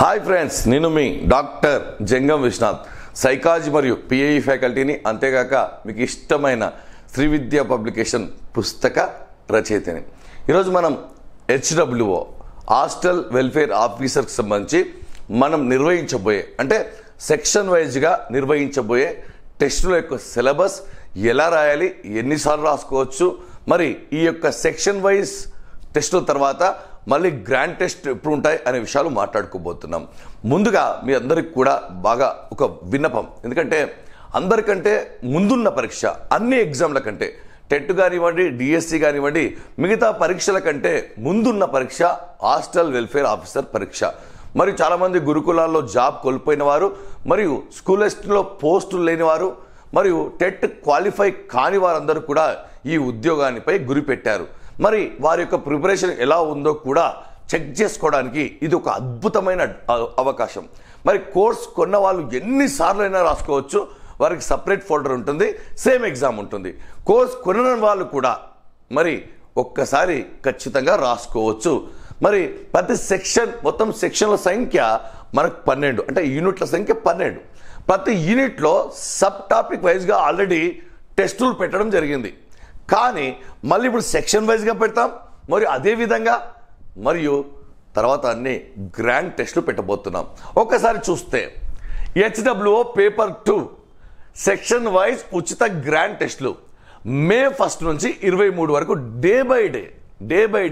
Hi friends, నేను మీ doctor జంగం Vishwanath, psychology మరియు PAE ఫ్యాకల్టీని, అంతేగాక మీకు ఇష్టమైన శ్రీ విద్యా పబ్లికేషన్ పుస్తక రచయితని. ఈరోజు మనం హెచ్డబ్ల్యూఓ హాస్టల్ వెల్ఫేర్ ఆఫీసర్కి సంబంధించి మనం నిర్వహించబోయే, అంటే సెక్షన్ వైజ్గా నిర్వహించబోయే టెస్టుల యొక్క సిలబస్ ఎలా రాయాలి, ఎన్నిసార్లు రాసుకోవచ్చు, మరి ఈ యొక్క సెక్షన్ వైజ్ టెస్టుల తర్వాత మళ్ళీ గ్రాండ్ టెస్ట్ ఎప్పుడు ఉంటాయి అనే విషయాలు మాట్లాడుకోబోతున్నాం. ముందుగా మీ అందరికి కూడా బాగా ఒక విన్నపం, ఎందుకంటే అందరికంటే ముందున్న పరీక్ష అన్ని ఎగ్జామ్ల కంటే, టెట్ కానివ్వండి, డిఎస్సి కానివ్వండి, మిగతా పరీక్షల కంటే ముందున్న పరీక్ష హాస్టల్ వెల్ఫేర్ ఆఫీసర్ పరీక్ష. మరియు చాలామంది గురుకులాల్లో జాబ్ కోల్పోయిన వారు, మరియు స్కూల్ ఎస్ట్లో పోస్టులు లేని వారు, మరియు టెట్ క్వాలిఫై కాని వారందరూ కూడా ఈ ఉద్యోగానిపై గురి పెట్టారు. మరి వారి యొక్క ప్రిపరేషన్ ఎలా ఉందో కూడా చెక్ చేసుకోవడానికి ఇది ఒక అద్భుతమైన అవకాశం. మరి కోర్స్ కొన్న వాళ్ళు ఎన్నిసార్లు అయినా రాసుకోవచ్చు, వారికి సపరేట్ ఫోల్డర్ ఉంటుంది, సేమ్ ఎగ్జామ్ ఉంటుంది. కోర్స్ కొన్న వాళ్ళు కూడా మరి ఒక్కసారి ఖచ్చితంగా రాసుకోవచ్చు. మరి ప్రతి సెక్షన్, మొత్తం సెక్షన్ల సంఖ్య మనకు 12, అంటే యూనిట్ల సంఖ్య 12. ప్రతి యూనిట్లో సబ్ టాపిక్ వైజ్గా ఆల్రెడీ టెస్టులు పెట్టడం జరిగింది. కానీ మళ్ళీ ఇప్పుడు సెక్షన్ వైజ్గా పెడతాం, మరియు అదేవిధంగా మరియు తర్వాత అన్ని గ్రాండ్ టెస్టులు పెట్టబోతున్నాం. ఒకసారి చూస్తే హెచ్డబ్ల్యూఓ పేపర్ 2 సెక్షన్ వైజ్ ఉచిత గ్రాండ్ టెస్టులు మే 1 నుంచి 23 వరకు డే బై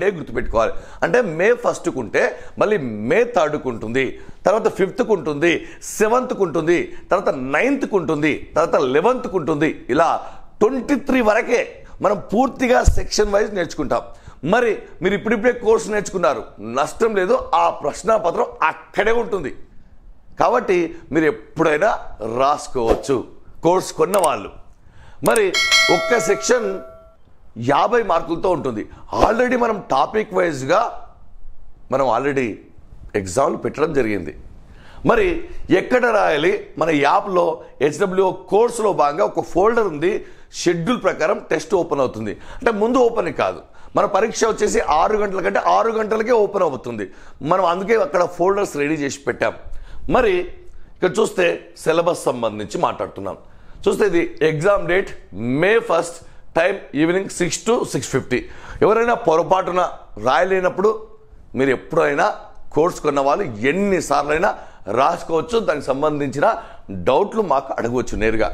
డే గుర్తుపెట్టుకోవాలి. అంటే మే 1కు ఉంటే మళ్ళీ మే 3కు ఉంటుంది, తర్వాత 5థ్కు ఉంటుంది, 7థ్కు ఉంటుంది, తర్వాత 9థ్కు ఉంటుంది, తర్వాత 11థ్కు ఉంటుంది. ఇలా 23 వరకే మనం పూర్తిగా సెక్షన్ వైజ్ నేర్చుకుంటాం. మరి మీరు ఇప్పుడిప్పుడే కోర్సు నేర్చుకున్నారు, నష్టం లేదు, ఆ ప్రశ్నాపత్రం అక్కడే ఉంటుంది. కాబట్టి మీరు ఎప్పుడైనా రాసుకోవచ్చు కోర్సు కొన్న వాళ్ళు. మరి ఒక్క సెక్షన్ 50 మార్కులతో ఉంటుంది. ఆల్రెడీ మనం టాపిక్ వైజ్గా మనం ఆల్రెడీ ఎగ్జామ్లు పెట్టడం జరిగింది. మరి ఎక్కడ రాయాలి? మన యాప్లో హెచ్డబ్ల్యూఓ కోర్సులో భాగంగా ఒక ఫోల్డర్ ఉంది. షెడ్యూల్ ప్రకారం టెస్ట్ ఓపెన్ అవుతుంది. అంటే ముందు ఓపెన్ కాదు, మన పరీక్ష వచ్చేసి 6 గంటల కంటే 6 గంటలకే ఓపెన్ అవుతుంది. మనం అందుకే అక్కడ ఫోల్డర్స్ రెడీ చేసి పెట్టాం. మరి ఇక్కడ చూస్తే సిలబస్ సంబంధించి మాట్లాడుతున్నాం. చూస్తే ఇది exam date May 1, time evening 6 to 6:50. ఎవరైనా పొరపాటున రాయలేనప్పుడు మీరు ఎప్పుడైనా కోర్సు కొన్న వాళ్ళు ఎన్నిసార్లు అయినా రాసుకోవచ్చు. దానికి సంబంధించిన డౌట్లు మాకు అడగవచ్చు నేరుగా.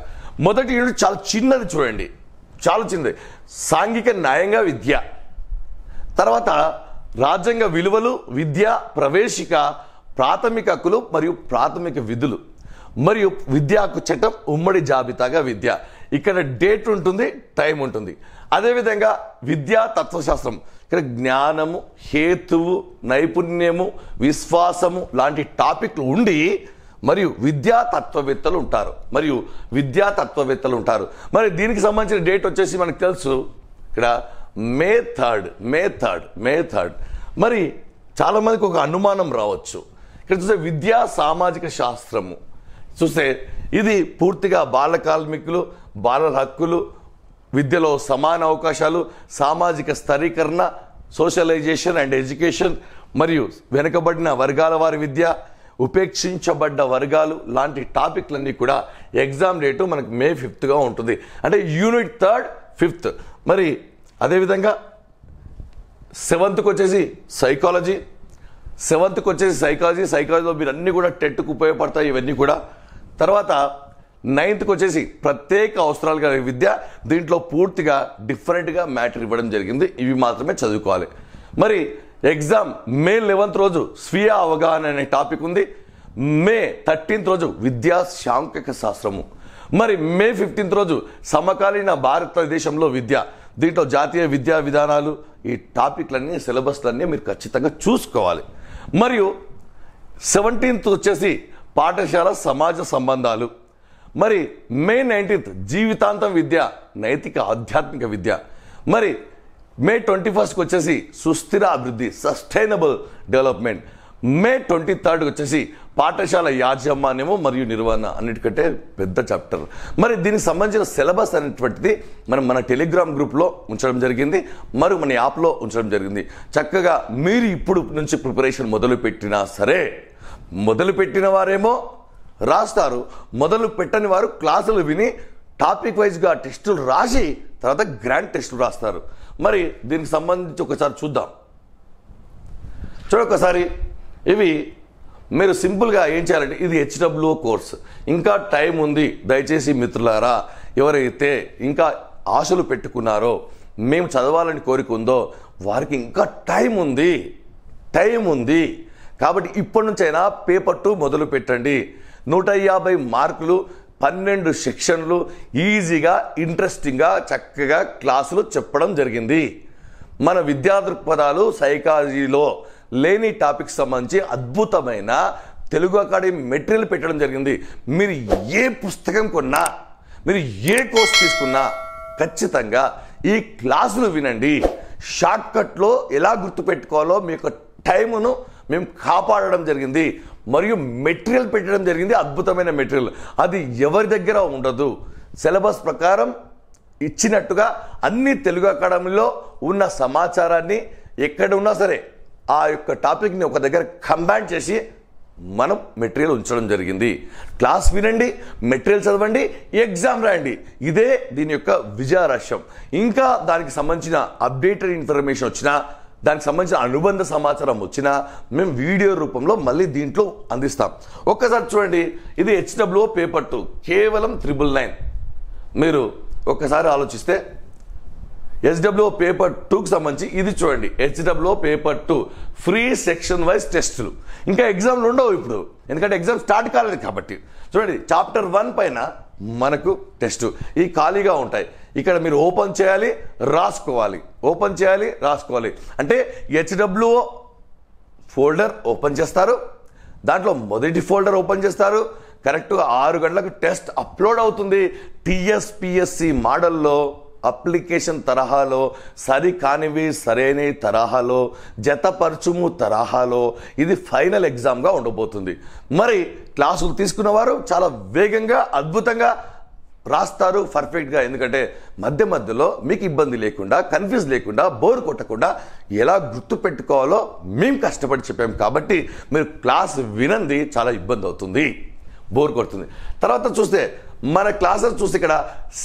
మొదటి యూనిట్ చాలా చిన్నది, చూడండి, చాలా చిన్నది. సాంఘిక న్యాయంగా విద్య, తర్వాత రాజ్యాంగ విలువలు, విద్య, ప్రవేశిక, ప్రాథమిక హక్కులు మరియు ప్రాథమిక విధులు, మరియు విద్యా హక్కు చట్టం, ఉమ్మడి జాబితాగా విద్య. ఇక్కడ డేట్ ఉంటుంది, టైం ఉంటుంది. అదేవిధంగా విద్యా తత్వశాస్త్రం, ఇక్కడ జ్ఞానము, హేతువు, నైపుణ్యము, విశ్వాసము లాంటి టాపిక్లు ఉండి, మరియు విద్యా తత్వవేత్తలు ఉంటారు. మరి దీనికి సంబంధించిన డేట్ వచ్చేసి మనకు తెలుసు, ఇక్కడ మే 3. మరి చాలామందికి ఒక అనుమానం రావచ్చు. ఇక్కడ చూస్తే విద్యా సామాజిక శాస్త్రము చూస్తే ఇది పూర్తిగా బాల కార్మికులు, బాలల హక్కులు, విద్యలో సమాన అవకాశాలు, సామాజిక స్థరీకరణ, సోషలైజేషన్ అండ్ ఎడ్యుకేషన్, మరియు వెనుకబడిన వర్గాల వారి విద్య, ఉపేక్షించబడ్డ వర్గాలు లాంటి టాపిక్లన్నీ కూడా ఎగ్జామ్ డేటు మనకు మే 5గా ఉంటుంది. అంటే యూనిట్ 3, 5th. మరి అదేవిధంగా 7థ్కి వచ్చేసి సైకాలజీ, సైకాలజీలో మీరు అన్నీ కూడా టెట్కు ఉపయోగపడతాయి ఇవన్నీ కూడా. తర్వాత 9థ్కి వచ్చేసి ప్రత్యేక అవసరాలు కలిగిన విద్య. దీంట్లో పూర్తిగా డిఫరెంట్గా మ్యాటర్ ఇవ్వడం జరిగింది, ఇవి మాత్రమే చదువుకోవాలి. మరి ఎగ్జామ్ మే 11th రోజు స్వీయ అవగాహన అనే టాపిక్ ఉంది. మే 13th రోజు విద్యా సాంఖ్యక శాస్త్రము. మరి మే 15th రోజు సమకాలీన భారతదేశంలో విద్య. దీంట్లో జాతీయ విద్యా విధానాలు, ఈ టాపిక్లన్నీ, సిలబస్లన్నీ మీరు ఖచ్చితంగా చూసుకోవాలి. మరియు 17th వచ్చేసి పాఠశాల సమాజ సంబంధాలు. మరి మే 19th జీవితాంతం విద్య, నైతిక ఆధ్యాత్మిక విద్య. మరి మే 21st వచ్చేసి సుస్థిర అభివృద్ధి, సస్టైనబుల్ డెవలప్మెంట్. మే 23rd వచ్చేసి పాఠశాల యాజమాన్యము మరియు నిర్వహణ, అన్నిటికంటే పెద్ద చాప్టర్. మరి దీనికి సంబంధించిన సిలబస్ అనేటువంటిది మనం మన టెలిగ్రామ్ గ్రూప్లో ఉంచడం జరిగింది, మరియు మన యాప్లో ఉంచడం జరిగింది. చక్కగా మీరు ఇప్పుడు నుంచి ప్రిపరేషన్ మొదలు పెట్టినా సరే మొదలు పెట్టిన వారేమో రాస్తారు, మొదలు పెట్టని వారు క్లాసులు విని టాపిక్ వైజ్గా టెస్టులు రాసి తర్వాత గ్రాండ్ టెస్టులు రాస్తారు. మరి దీనికి సంబంధించి ఒకసారి చూద్దాం. ఒకసారి ఇవి మీరు సింపుల్గా ఏం చేయాలంటే, ఇది HWO కోర్స్, ఇంకా టైం ఉంది. దయచేసి మిత్రులారా, ఎవరైతే ఇంకా ఆశలు పెట్టుకున్నారో, మేము చదవాలని కోరిక ఉందో వారికి ఇంకా టైం ఉంది. కాబట్టి ఇప్పటి నుంచైనా పేపర్ 2 మొదలు పెట్టండి. 150 మార్కులు, 12 సెక్షన్లు, ఈజీగా ఇంట్రెస్టింగ్గా చక్కగా క్లాసులు చెప్పడం జరిగింది. మన విద్యా దృక్పథాలు సైకాలజీలో లేని టాపిక్ సంబంధించి అద్భుతమైన తెలుగు అకాడమీ మెటీరియల్ పెట్టడం జరిగింది. మీరు ఏ పుస్తకం కొన్నా, మీరు ఏ కోర్స్ తీసుకున్నా ఖచ్చితంగా ఈ క్లాసులు వినండి. షార్ట్కట్లో ఎలా గుర్తుపెట్టుకోవాలో మీ యొక్క టైమును మేము కాపాడడం జరిగింది. మరియు మెటీరియల్ పెట్టడం జరిగింది, అద్భుతమైన మెటీరియల్. అది ఎవరి దగ్గర ఉండదు. సిలబస్ ప్రకారం ఇచ్చినట్టుగా అన్ని తెలుగు అకాడమీలో ఉన్న సమాచారాన్ని ఎక్కడ ఉన్నా సరే ఆ యొక్క టాపిక్ని ఒక దగ్గర కంబైన్ చేసి మనం మెటీరియల్ ఉంచడం జరిగింది. క్లాస్ వినండి, మెటీరియల్ చదవండి, ఎగ్జామ్ రాయండి. ఇదే దీని యొక్క విజయ రహస్యం. ఇంకా దానికి సంబంధించిన అప్డేటెడ్ ఇన్ఫర్మేషన్ వచ్చినా, దానికి సంబంధించిన అనుబంధ సమాచారం వచ్చినా మేము వీడియో రూపంలో మళ్ళీ దీంట్లో అందిస్తాం. ఒక్కసారి చూడండి, ఇది HWO పేపర్ 2 కేవలం 999. మీరు ఒక్కసారి ఆలోచిస్తే HWO పేపర్ 2కి సంబంధించి ఇది చూడండి, HWO paper 2 free section wise టెస్టులు. ఇంకా ఎగ్జామ్లు ఉండవు ఇప్పుడు, ఎందుకంటే ఎగ్జామ్ స్టార్ట్ కాలేదు కాబట్టి. చూడండి, చాప్టర్ 1 పైన మనకు టెస్ట్ ఈ ఖాళీగా ఉంటాయి. ఇక్కడ మీరు ఓపెన్ చేయాలి, రాసుకోవాలి, అంటే HWO ఫోల్డర్ ఓపెన్ చేస్తారు. దాంట్లో మొదటి ఫోల్డర్ ఓపెన్ చేస్తారు. కరెక్ట్గా 6 గంటలకు టెస్ట్ అప్లోడ్ అవుతుంది. TSPSC మోడల్లో, అప్లికేషన్ తరహాలో, సరికానివి సరైన తరహాలో, జతపరచుము తరహాలో ఇది ఫైనల్ ఎగ్జామ్గా ఉండబోతుంది. మరి క్లాసులు తీసుకున్నవారు చాలా వేగంగా, అద్భుతంగా రాస్తారు, పర్ఫెక్ట్గా. ఎందుకంటే మధ్యలో మీకు ఇబ్బంది లేకుండా, కన్ఫ్యూజ్ లేకుండా, బోర్ కొట్టకుండా ఎలా గుర్తు పెట్టుకోవాలో మేము కష్టపడి చెప్పాము. కాబట్టి మీరు క్లాస్ వినండి, చాలా ఇబ్బంది అవుతుంది, బోర్ కొడుతుంది. తర్వాత చూస్తే మన క్లాసెస్ చూస్తే ఇక్కడ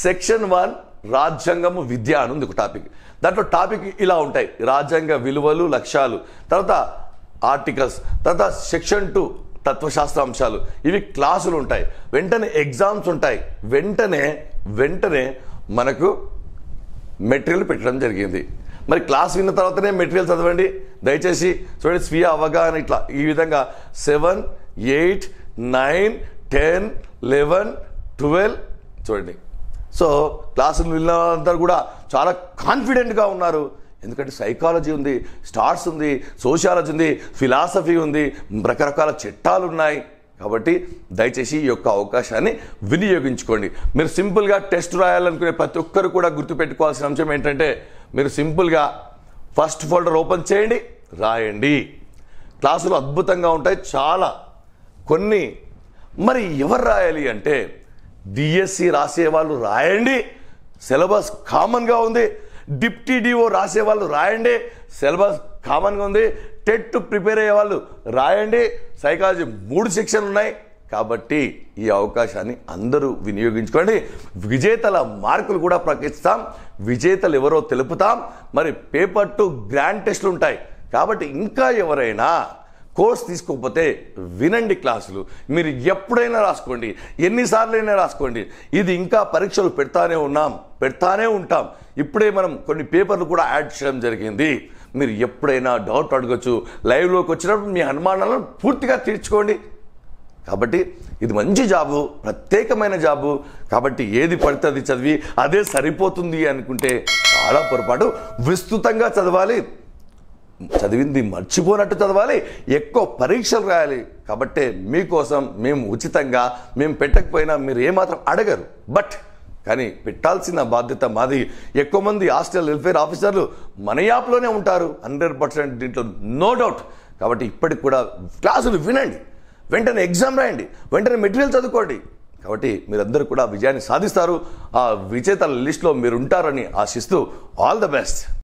సెక్షన్ 1 రాజ్యాంగము విద్య అని ఉంది ఒక టాపిక్. దాంట్లో టాపిక్ ఇలా ఉంటాయి: రాజ్యాంగ విలువలు, లక్ష్యాలు, తర్వాత ఆర్టికల్స్, తర్వాత సెక్షన్ 2 తత్వశాస్త్ర అంశాలు. ఇవి క్లాసులు ఉంటాయి. వెంటనే ఎగ్జామ్స్ ఉంటాయి. వెంటనే మనకు మెటీరియల్ పెట్టడం జరిగింది. మరి క్లాస్ విన్న తర్వాతనే మెటీరియల్ చదవండి దయచేసి. చూడండి, స్వీయ అవగాహన ఇట్లా ఈ విధంగా 7, 8, 9, 10, 11, 12 చూడండి. సో క్లాసులు విన్నవారందరూ కూడా చాలా కాన్ఫిడెంట్గా ఉన్నారు. ఎందుకంటే సైకాలజీ ఉంది, స్టార్ట్స్ ఉంది, సోషియాలజీ ఉంది, ఫిలాసఫీ ఉంది, రకరకాల చట్టాలు ఉన్నాయి. కాబట్టి దయచేసి ఈ యొక్క అవకాశాన్ని వినియోగించుకోండి. మీరు సింపుల్గా టెస్ట్ రాయాలనుకునే ప్రతి ఒక్కరు కూడా గుర్తుపెట్టుకోవాల్సిన అంశం ఏంటంటే, మీరు సింపుల్గా ఫస్ట్ ఫోల్డర్ ఓపెన్ చేయండి, రాయండి. క్లాసులు అద్భుతంగా ఉంటాయి చాలా. కొన్ని మరి ఎవరు రాయాలి అంటే, డిఎస్సి రాసేవాళ్ళు రాయండి, సిలబస్ కామన్గా ఉంది. డిప్టీ డిఓ రాసేవాళ్ళు రాయండి, సిలబస్ కామన్గా ఉంది. టెట్ ప్రిపేర్ అయ్యే వాళ్ళు రాయండి, సైకాలజీ 3 సెక్షన్లు ఉన్నాయి. కాబట్టి ఈ అవకాశాన్ని అందరూ వినియోగించుకోండి. విజేతల మార్కులు కూడా ప్రకటిస్తాం, విజేతలు ఎవరో తెలుపుతాం. మరి పేపర్ 2 గ్రాండ్ టెస్టులు ఉంటాయి. కాబట్టి ఇంకా ఎవరైనా కోర్స్ తీసుకోకపోతే వినండి క్లాసులు. మీరు ఎప్పుడైనా రాసుకోండి, ఎన్నిసార్లైనా రాసుకోండి. ఇది ఇంకా పరీక్షలు పెడతానే ఉంటాం. ఇప్పుడే మనం కొన్ని పేపర్లు కూడా యాడ్ చేయడం జరిగింది. మీరు ఎప్పుడైనా డౌట్ అడగచ్చు. లైవ్లోకి వచ్చినప్పుడు మీ అనుమానాలను పూర్తిగా తీర్చుకోండి. కాబట్టి ఇది మంచి జాబు, ప్రత్యేకమైన జాబు. కాబట్టి ఏది పడితే అది చదివి అదే సరిపోతుంది అనుకుంటే చాలా పొరపాటు. విస్తృతంగా చదవాలి, చదివింది మర్చిపోనట్టు చదవాలి, ఎక్కువ పరీక్షలు రాయాలి. కాబట్టి మీకోసం మేము ఉచితంగా, మేము పెట్టకపోయినా మీరు ఏమాత్రం అడగరు. కానీ పెట్టాల్సిన బాధ్యత మాది. ఎక్కువ మంది హాస్టల్ వెల్ఫేర్ ఆఫీసర్లు మన యాప్లోనే ఉంటారు, 100% దీంట్లో నో డౌట్. కాబట్టి ఇప్పటికి కూడా క్లాసులు వినండి, వెంటనే ఎగ్జామ్ రాయండి, వెంటనే మెటీరియల్ చదువుకోండి. కాబట్టి మీరందరూ కూడా విజయాన్ని సాధిస్తారు. ఆ విజేతల లిస్టులో మీరు ఉంటారని ఆశిస్తూ ఆల్ ద బెస్ట్.